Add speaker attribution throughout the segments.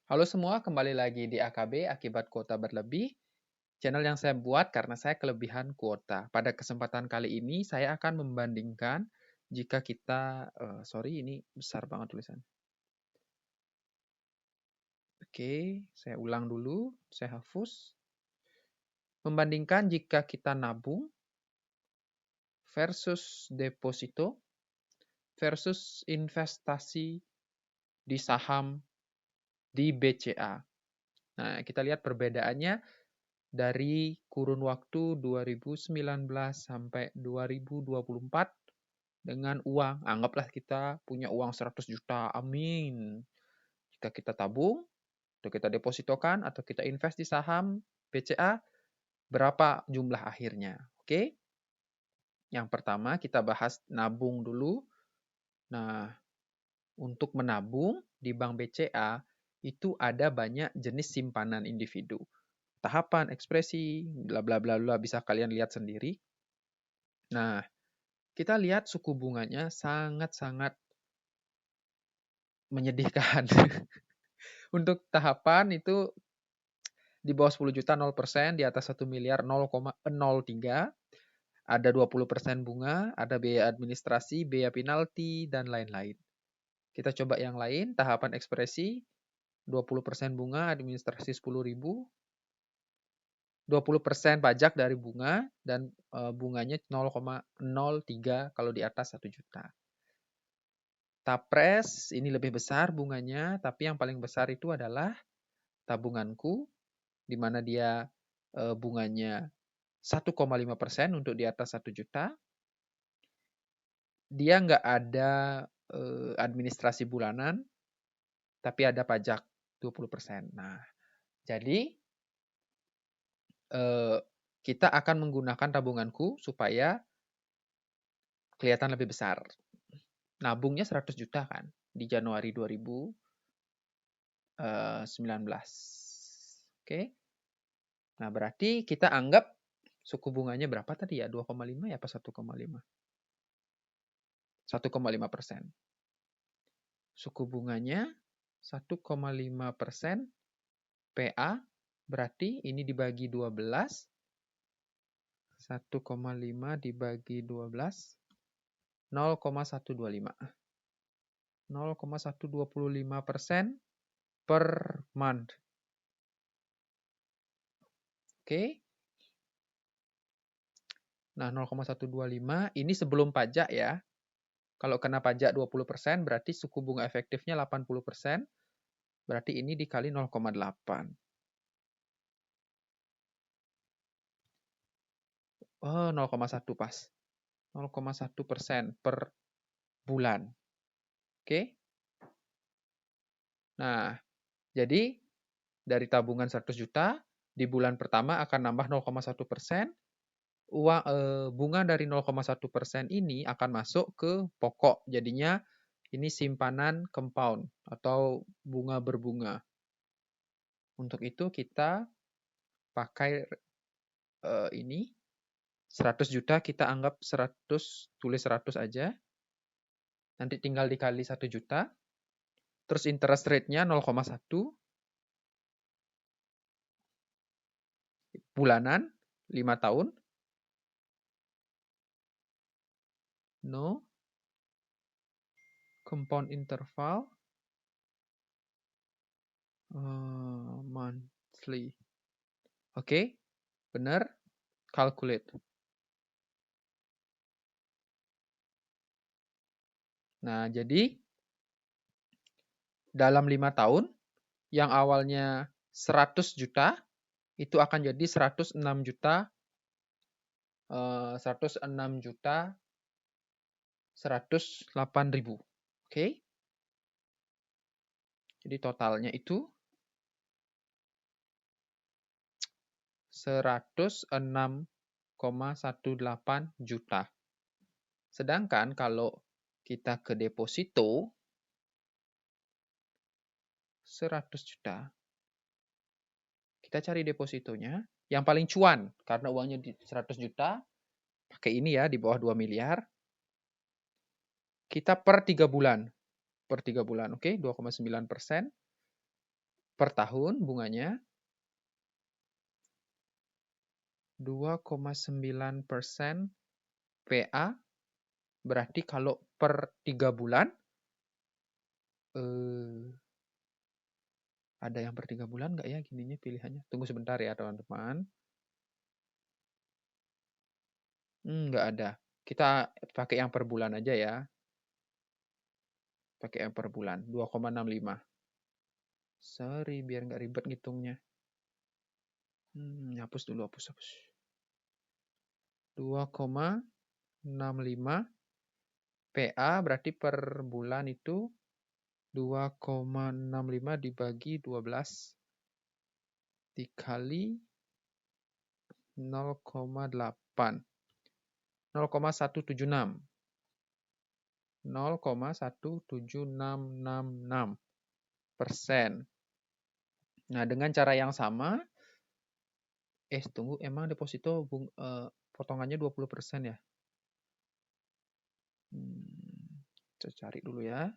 Speaker 1: Halo semua, kembali lagi di AKB akibat kuota berlebih. Channel yang saya buat karena saya kelebihan kuota. Pada kesempatan kali ini saya akan membandingkan jika kita, sorry ini besar banget tulisan. Oke, saya ulang dulu, saya hapus. Membandingkan jika kita nabung versus deposito versus investasi di saham di BCA. Nah, kita lihat perbedaannya dari kurun waktu 2019 sampai 2024 dengan uang. Anggaplah kita punya uang 100 juta, amin. Jika kita tabung, atau kita depositokan, atau kita invest di saham BCA, berapa jumlah akhirnya? Oke, yang pertama kita bahas nabung dulu. Nah, untuk menabung di Bank BCA, itu ada banyak jenis simpanan individu. Tahapan, ekspresi, bla bla bla bla, bisa kalian lihat sendiri. Nah, kita lihat suku bunganya sangat-sangat menyedihkan. Untuk tahapan itu di bawah 10 juta 0%, di atas 1 miliar 0,03, ada 20% bunga, ada biaya administrasi, biaya penalti, dan lain-lain. Kita coba yang lain, tahapan ekspresi, 20% bunga, administrasi 10.000, 20% pajak dari bunga, dan bunganya 0,03 kalau di atas 1 juta. Tapres ini lebih besar bunganya, tapi yang paling besar itu adalah tabunganku, di mana dia bunganya 1,5% untuk di atas 1 juta. Dia nggak ada administrasi bulanan, tapi ada pajak 20%. Nah, jadi kita akan menggunakan tabunganku supaya kelihatan lebih besar. Nabungnya 100 juta kan di Januari 2019. Oke. Nah, berarti kita anggap suku bunganya berapa tadi ya? 2,5 ya apa 1,5? 1,5%. Suku bunganya 1,5% PA, berarti ini dibagi 12. 1,5 dibagi 12, 0,125. 0,125% per month. Oke. Nah, 0,125 ini sebelum pajak ya. Kalau kena pajak 20%, berarti suku bunga efektifnya 80%. Berarti ini dikali 0,8. Oh, 0,1 pas. 0,1% per bulan. Oke. Nah, jadi dari tabungan 100 juta, di bulan pertama akan nambah 0,1%. Bunga dari 0,1% ini akan masuk ke pokok. Jadinya ini simpanan compound atau bunga berbunga. Untuk itu kita pakai ini 100 juta, kita anggap 100, tulis 100 aja. Nanti tinggal dikali 1 juta. Terus interest rate-nya 0,1 bulanan 5 tahun. No compound interval monthly. Oke, benar. Calculate. Nah, jadi dalam 5 tahun, yang awalnya 100 juta, itu akan jadi 106 juta, 106 juta 108.000. Oke. Jadi totalnya itu 106,18 juta. Sedangkan kalau kita ke deposito 100 juta. Kita cari depositonya yang paling cuan karena uangnya di 100 juta. Pakai ini ya, di bawah 2 miliar. Kita per 3 bulan. Per 3 bulan, oke, 2,9%. per tahun bunganya 2,9% PA, berarti kalau per 3 bulan, ada yang per 3 bulan nggak ya gininya pilihannya? Tunggu sebentar ya teman-teman. Nggak ada. Kita pakai yang per bulan aja ya. Pakai yang per bulan, 2,65. Sorry, biar nggak ribet ngitungnya. Hapus dulu, hapus. 2,65 PA berarti per bulan itu 2,65 dibagi 12 dikali 0,8. 0,176. 0,17666%. Nah, dengan cara yang sama, tunggu, emang deposito potongannya 20% ya? Saya cari dulu ya.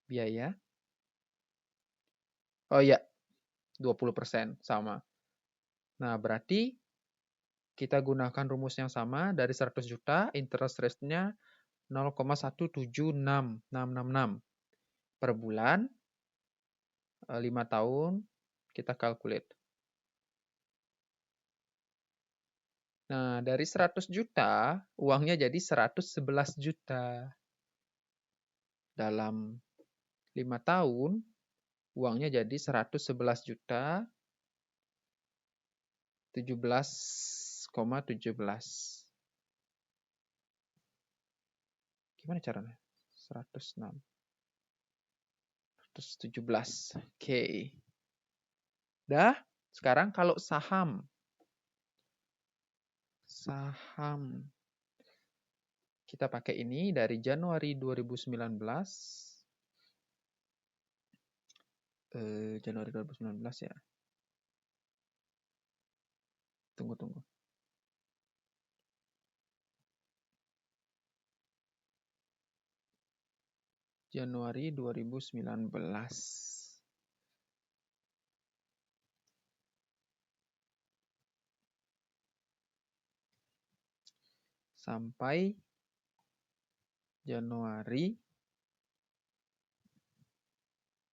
Speaker 1: Biaya. Oh iya, 20% sama. Nah, berarti kita gunakan rumus yang sama dari 100 juta, interest rate-nya 0,176666 per bulan, 5 tahun, kita calculate. Nah, dari 100 juta, uangnya jadi 111 juta. Dalam 5 tahun, uangnya jadi 111 juta, 17,17. Gimana caranya? 106. 117. Oke. Dah, sekarang kalau saham. Kita pakai ini dari Januari 2019. Januari 2019 ya. Tunggu. Januari 2019. Sampai Januari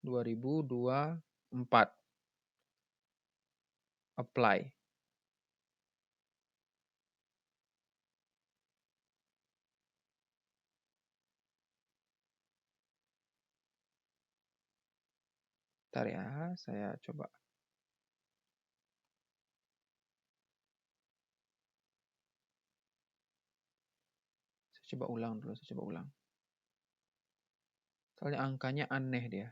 Speaker 1: 2024. Apply. Bentar ya, saya coba. Saya coba ulang dulu, Soalnya angkanya aneh dia.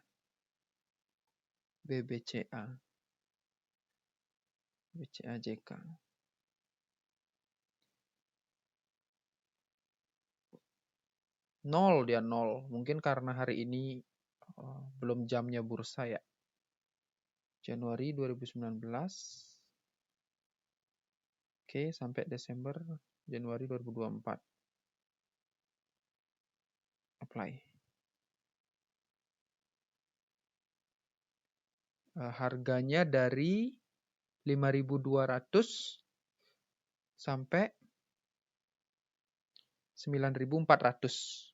Speaker 1: BBCA JK. 0 dia 0. Mungkin karena hari ini belum jamnya bursa ya. Januari 2019. Oke, sampai Desember Januari 2024. Apply. Harganya dari 5.200 sampai 9.400.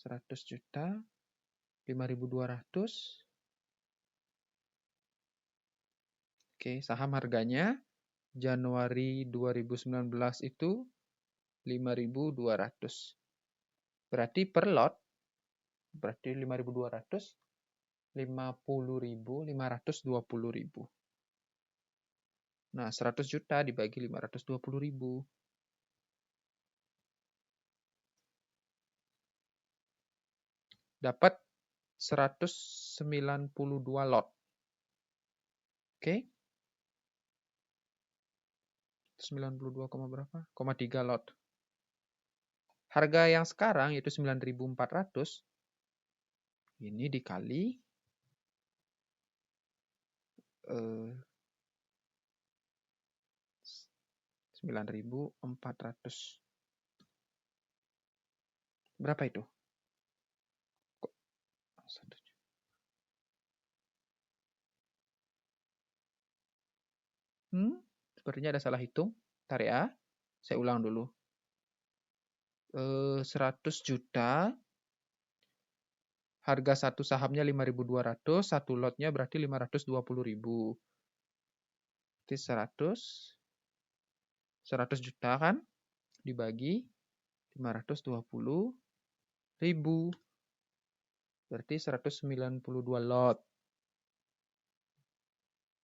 Speaker 1: 100 juta, 5.200. Oke, saham harganya Januari 2019 itu 5.200. Berarti per lot, berarti 5.200, 50.000, 520.000. Nah, 100 juta dibagi 520.000. Dapat 192 lot. Oke. 92, berapa? 3 lot. Harga yang sekarang yaitu 9.400. Ini dikali 9.400. Berapa itu? Kok 1 juta? Sepertinya ada salah hitung. Bentar ya. Saya ulang dulu. 100 juta. Harga satu sahamnya 5.200, satu lotnya berarti 520.000. Berarti 100 juta kan? Dibagi 520.000. Berarti 192 lot.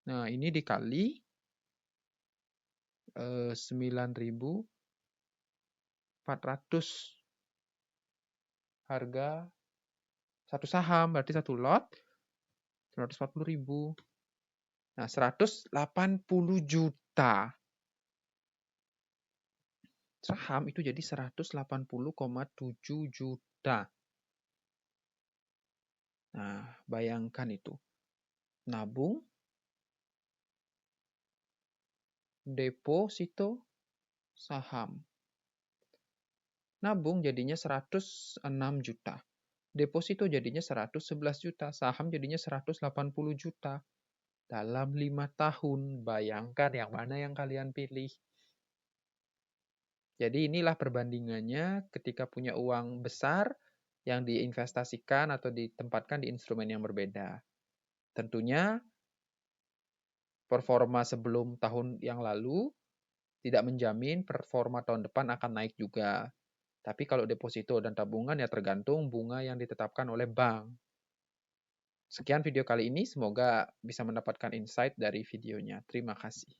Speaker 1: Nah, ini dikali 9.400 harga satu saham, berarti satu lot 140.000. Nah, 180 juta saham itu jadi 180,7 juta. Nah, bayangkan itu. Nabung, deposito, saham. Nabung jadinya 106 juta. Deposito jadinya 111 juta. Saham jadinya 180 juta. Dalam 5 tahun, bayangkan yang mana yang kalian pilih. Jadi inilah perbandingannya ketika punya uang besar yang diinvestasikan atau ditempatkan di instrumen yang berbeda. Tentunya performa sebelum tahun yang lalu tidak menjamin performa tahun depan akan naik juga. Tapi kalau deposito dan tabungan ya tergantung bunga yang ditetapkan oleh bank. Sekian video kali ini, semoga bisa mendapatkan insight dari videonya. Terima kasih.